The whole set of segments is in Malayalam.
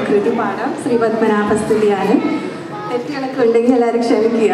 കൃതി പാടാം. ശ്രീ പത്മനാഭസ്തുതിയാണ്. തെറ്റുകളൊക്കെ ഉണ്ടെങ്കിൽ എല്ലാവരും ക്ഷമിക്കുക.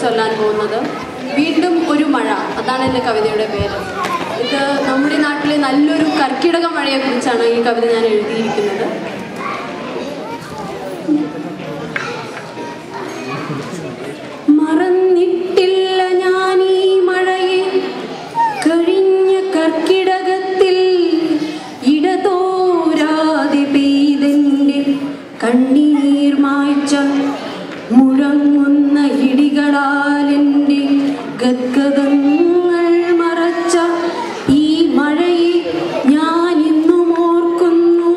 ചൊല്ലാൻ പോകുന്നത് വീണ്ടും ഒരു മഴ. അതാണ് എൻ്റെ കവിതയുടെ പേര്. ഇത് നമ്മുടെ നാട്ടിലെ നല്ലൊരു കർക്കിടക മഴയെക്കുറിച്ചാണ് ഈ കവിത ഞാൻ എഴുതിയിരിക്കുന്നത്. മറന്നിട്ടില്ല ഞാൻ ഈ മഴയെ, കഴിഞ്ഞ കർക്കിടകത്തിൽ ഇടതോരാതെ പെയ്തെൻ്റെ കണ്ണീർ മായ്ച്ച മുഴങ്ങുന്ന ഇടികളാലെൻ്റെ ഗദ്ഗതങ്ങൾ മറച്ച ഈ മഴയെ ഞാൻ ഇന്നും ഓർക്കുന്നു.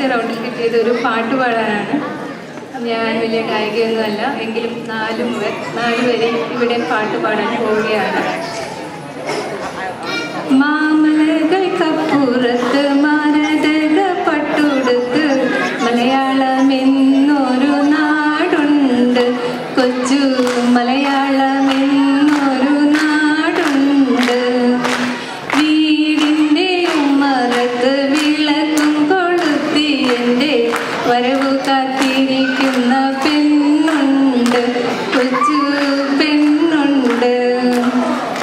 മൂന്നാമത്തെ റൗണ്ടിൽ കിട്ടിയത് ഒരു പാട്ട് പാടാനാണ്. ഞാൻ വലിയ ഗായികയൊന്നുമല്ല, എങ്കിലും നാലുപേരെ ഇവിടെ പാട്ട് പാടാൻ പോവുകയാണ്. മാമലകൾക്കപ്പുറത്ത് മാരതക പട്ടുടുത്ത് മലയാളമെന്നൊരു നാടുണ്ട്, കൊച്ചു മലയാളമെന്നൊരു നാടുണ്ട്. വീടിൻ്റെ ഉമ്മറത്ത് വിളക്കും കൊളുത്തി എൻ്റെ വരവു കാത്തിരിക്കുന്ന പെണ്ണുണ്ട്, കൊച്ചു പെണ്ണുണ്ട്.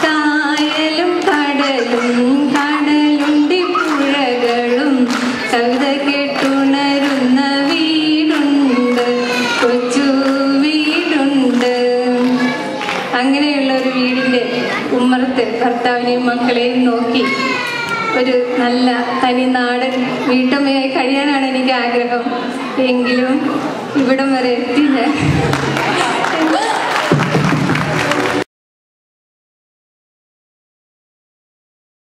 കായലും കടലും കടലുണ്ടി പുഴകളും കവിത കേട്ടുണരുന്ന വീടുണ്ട്, കൊച്ചു വീടുണ്ട്. അങ്ങനെയുള്ള ഒരു വീടിൻ്റെ ഉമ്മറത്ത് ഭർത്താവിനെയും മക്കളെയും നോക്കി ഒരു നല്ല തനി നാടൻ വീട്ടമ്മയായി കഴിയാനാണ് എനിക്ക് ആഗ്രഹം. എങ്കിലും ഇവിടം വരെ എത്തി ഞാൻ.